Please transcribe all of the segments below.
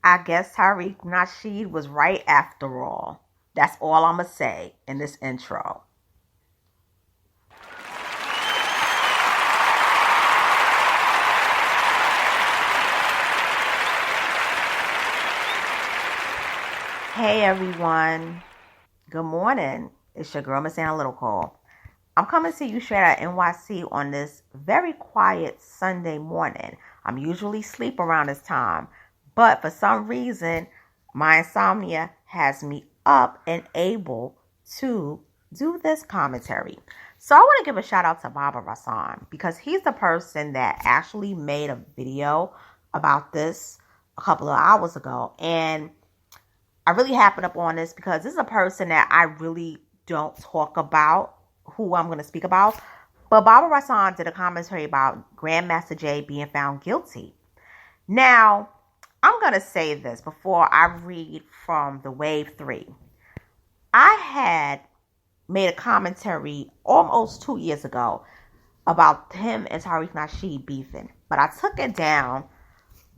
I guess Tariq Nasheed was right after all. That's all I'm going to say in this intro. Hey everyone. Good morning. It's your girl, Miss Analytical. I'm coming to you straight out of NYC on this very quiet Sunday morning. I'm usually asleep around this time, but for some reason, my insomnia has me up and able to do this commentary. So I want to give a shout out to Rahson because he's the person that actually made a video about this a couple of hours ago. And I really happened up on this because this is a person that I really don't talk about, who I'm going to speak about. But Rahson did a commentary about Grandmaster Jay being found guilty. Now, I'm going to say this before I read from the Wave 3. I had made a commentary almost 2 years ago about him and Tariq Nasheed beefing. But I took it down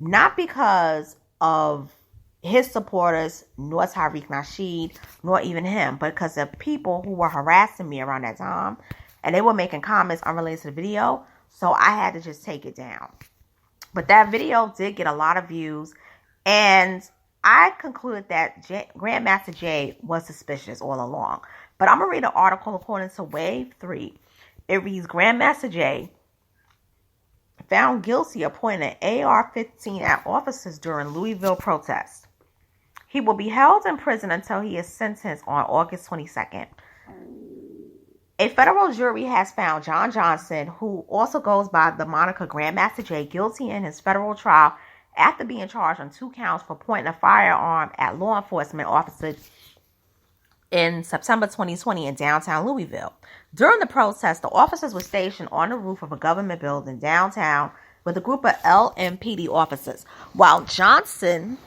not because of his supporters, nor Tariq Nasheed, nor even him, but because of people who were harassing me around that time, and they were making comments unrelated to the video, so I had to just take it down. But that video did get a lot of views, and I concluded that Grandmaster Jay was suspicious all along. But I'm going to read an article according to Wave 3. It reads, Grandmaster Jay found guilty of pointing an AR-15 at officers during Louisville protests. He will be held in prison until he is sentenced on August 22nd. A federal jury has found John Johnson, who also goes by the moniker Grandmaster Jay, guilty in his federal trial after being charged on 2 counts for pointing a firearm at law enforcement officers in September 2020 in downtown Louisville. During the protest, the officers were stationed on the roof of a government building downtown with a group of LMPD officers, while Johnson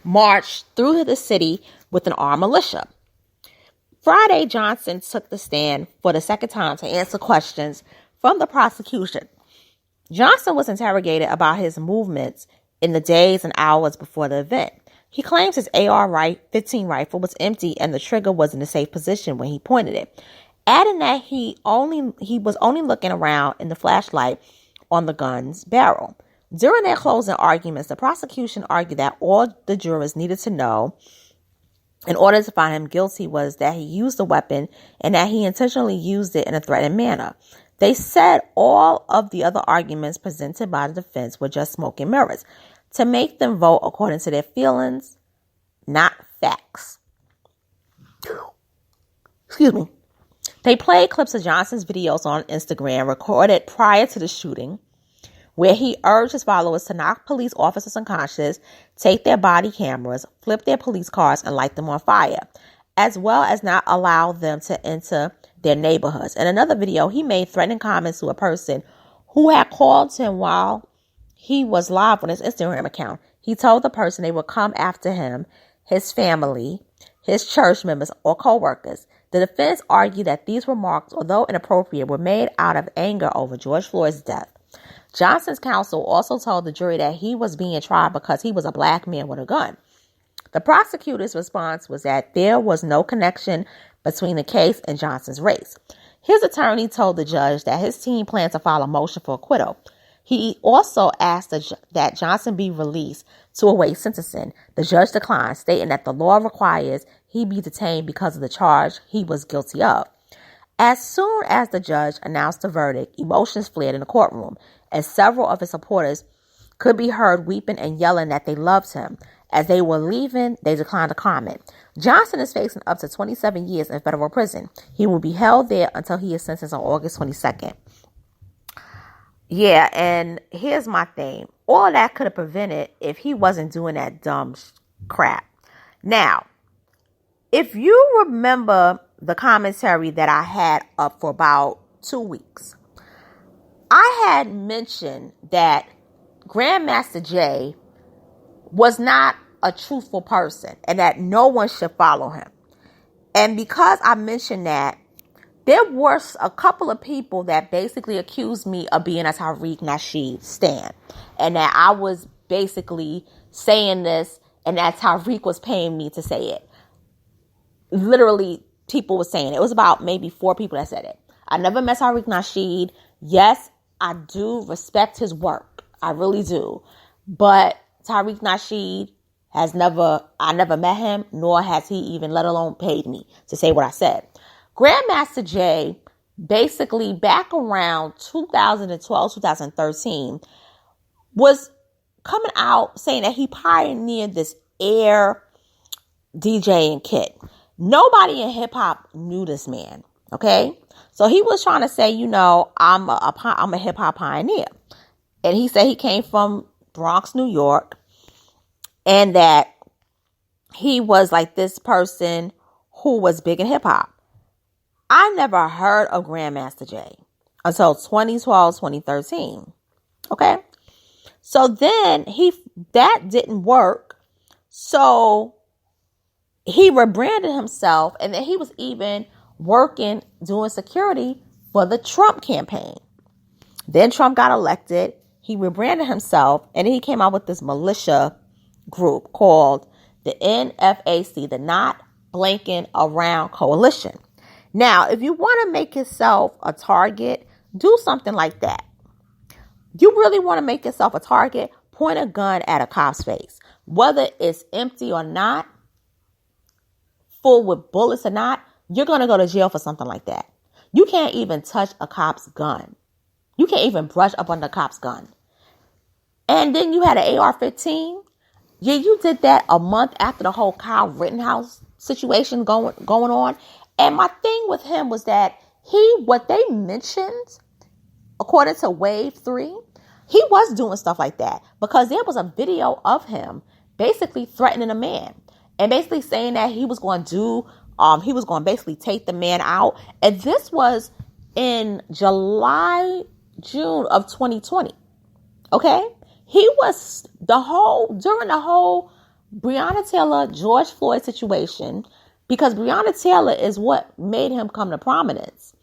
marched through the city with an armed militia. Friday, Johnson took the stand for the second time to answer questions from the prosecution. Johnson was interrogated about his movements in the days and hours before the event. He claims his AR-15 rifle was empty and the trigger was in a safe position when he pointed it, adding that he was only looking around in the flashlight on the gun's barrel. During their closing arguments, the prosecution argued that all the jurors needed to know in order to find him guilty was that he used the weapon and that he intentionally used it in a threatening manner. They said all of the other arguments presented by the defense were just smoke and mirrors to make them vote according to their feelings, not facts. Excuse me. They played clips of Johnson's videos on Instagram recorded prior to the shooting, where he urged his followers to knock police officers unconscious, take their body cameras, flip their police cars, and light them on fire, as well as not allow them to enter their neighborhoods. In another video, he made threatening comments to a person who had called him while he was live on his Instagram account. He told the person they would come after him, his family, his church members, or co-workers. The defense argued that these remarks, although inappropriate, were made out of anger over George Floyd's death. Johnson's counsel also told the jury that he was being tried because he was a black man with a gun. The prosecutor's response was that there was no connection between the case and Johnson's race. His attorney told the judge that his team planned to file a motion for acquittal. He also asked that Johnson be released to await sentencing. The judge declined, stating that the law requires he be detained because of the charge he was guilty of. As soon as the judge announced the verdict, emotions flared in the courtroom, as several of his supporters could be heard weeping and yelling that they loved him. As they were leaving, they declined to comment. Johnson is facing up to 27 years in federal prison. He will be held there until he is sentenced on August 22nd. Yeah, and here's my thing. All of that could have prevented if he wasn't doing that dumb crap. Now, if you remember the commentary that I had up for about 2 weeks, I had mentioned that Grandmaster Jay was not a truthful person and that no one should follow him. And because I mentioned that, there were a couple of people that basically accused me of being a Tariq Nasheed stan, and that I was basically saying this and that Tariq was paying me to say it. Literally, people were saying it. It was about maybe 4 people that said it. I never met Tariq Nasheed. Yes, I do respect his work. I really do. But Tariq Nasheed I never met him, nor has he even, let alone paid me to say what I said. Grandmaster Jay, basically back around 2012, 2013, was coming out saying that he pioneered this air DJing kit. Nobody in hip hop knew this man. Okay. So he was trying to say, I'm a hip hop pioneer. And he said he came from Bronx, New York, and that he was like this person who was big in hip hop. I never heard of Grandmaster Jay until 2012, 2013. Okay. So then that didn't work. So he rebranded himself, and then he was even doing security for the Trump campaign. Then Trump got elected. He rebranded himself, and then he came out with this militia group called the NFAC, the Not Blanking Around Coalition. Now, if you want to make yourself a target, do something like that. You really want to make yourself a target, point a gun at a cop's face. Whether it's empty or not, full with bullets or not, you're going to go to jail for something like that. You can't even touch a cop's gun. You can't even brush up on the cop's gun. And then you had an AR-15. Yeah, you did that a month after the whole Kyle Rittenhouse situation going on. And my thing with him was that what they mentioned, according to Wave 3, he was doing stuff like that, because there was a video of him basically threatening a man and basically saying that he was going to basically take the man out. And this was in June of 2020. Okay. He was during the whole Breonna Taylor, George Floyd situation, because Breonna Taylor is what made him come to prominence.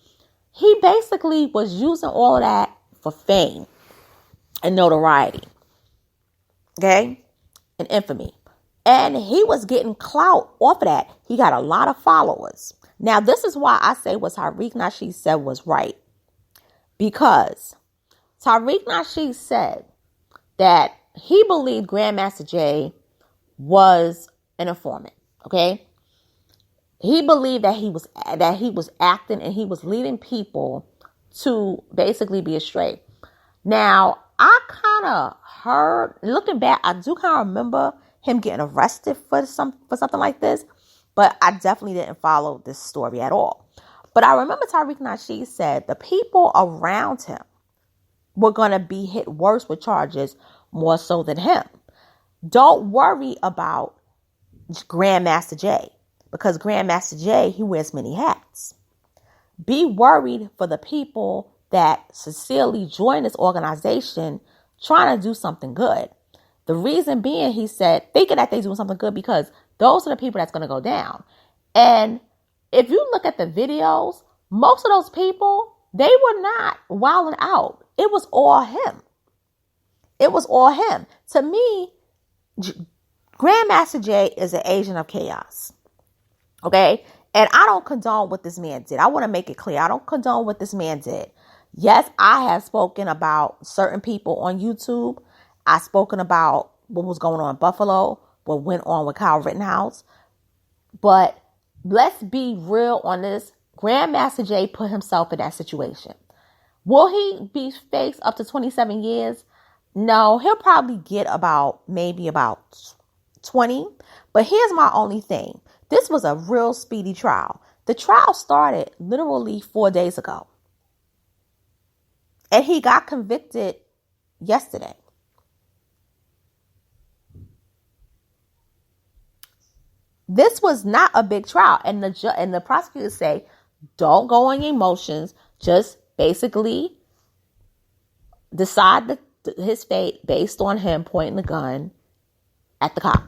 He basically was using all of that for fame and notoriety. Okay. And infamy. And he was getting clout off of that. He got a lot of followers. Now, this is why I say what Tariq Nasheed said was right. Because Tariq Nasheed said that he believed Grandmaster Jay was an informant. Okay. He believed that he was acting and he was leading people to basically be astray. Now, I kind of heard, looking back, I do kind of remember him getting arrested for something like this, but I definitely didn't follow this story at all. But I remember Tariq Nasheed said the people around him were going to be hit worse with charges more so than him. Don't worry about Grandmaster Jay, because Grandmaster Jay, he wears many hats. Be worried for the people that sincerely join this organization trying to do something good. The reason being, he said, thinking that they're doing something good, because those are the people that's going to go down. And if you look at the videos, most of those people, they were not wilding out. It was all him. It was all him. To me, Grandmaster Jay is an agent of chaos. Okay? And I don't condone what this man did. I want to make it clear. I don't condone what this man did. Yes, I have spoken about certain people on YouTube. I've spoken about what was going on in Buffalo, what went on with Kyle Rittenhouse. But let's be real on this. Grandmaster Jay put himself in that situation. Will he be faced up to 27 years? No, he'll probably get maybe about 20. But here's my only thing. This was a real speedy trial. The trial started literally 4 days ago. And he got convicted yesterday. This was not a big trial. And the prosecutors say, don't go on your emotions. Just basically decide his fate based on him pointing the gun at the cop.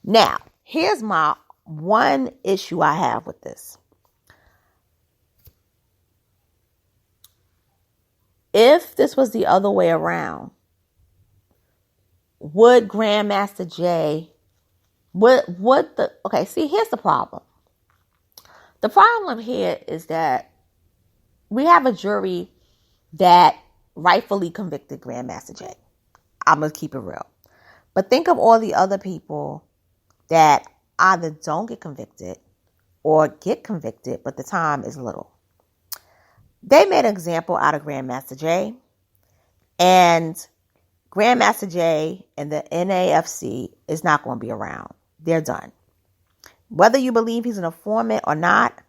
Now, here's my one issue I have with this. If this was the other way around, would Grandmaster Jay See, here's the problem. The problem here is that we have a jury that rightfully convicted Grandmaster Jay. I'm going to keep it real. But think of all the other people that either don't get convicted or get convicted, but the time is little. They made an example out of Grandmaster Jay, and Grandmaster Jay and the NAFC is not going to be around. They're done. Whether you believe he's an informant or not,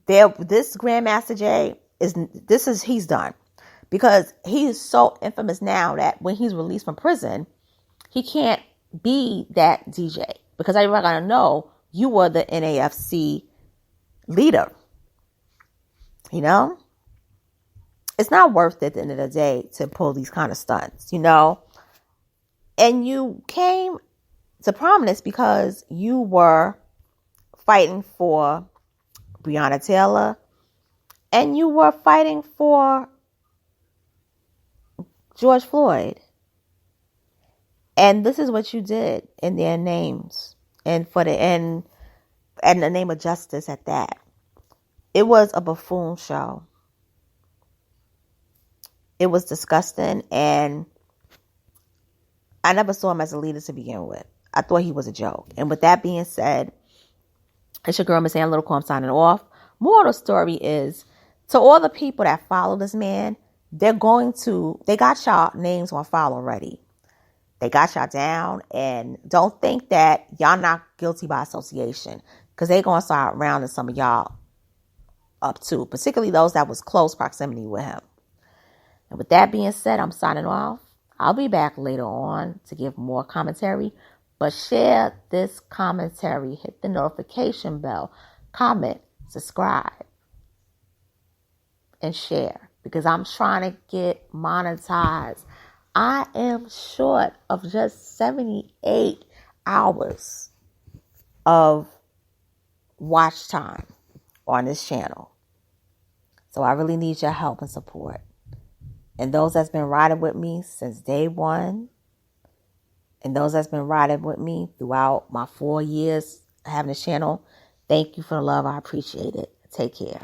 this Grandmaster Jay he's done, because he is so infamous now that when he's released from prison, he can't be that DJ, because everybody gonna know you were the NAFC leader. You know, it's not worth it at the end of the day to pull these kind of stunts, you know. And you came to prominence because you were fighting for Breonna Taylor, and you were fighting for George Floyd. And this is what you did in their names, and and the name of justice at that. It was a buffoon show. It was disgusting, and I never saw him as a leader to begin with. I thought he was a joke. And with that being said, it's your girl, Miss Ann Little Cole. I'm signing off. Moral of the story is, to all the people that follow this man, they got y'all names on file already. They got y'all down, and don't think that y'all not guilty by association, because they going to start rounding some of y'all up too, particularly those that was close proximity with him. And with that being said, I'm signing off. I'll be back later on to give more commentary, but share this commentary, hit the notification bell, comment, subscribe, and share, because I'm trying to get monetized. I am short of just 78 hours of watch time on this channel. So I really need your help and support. And those that's been riding with me since day one, and those that's been riding with me throughout my 4 years having this channel, thank you for the love. I appreciate it. Take care.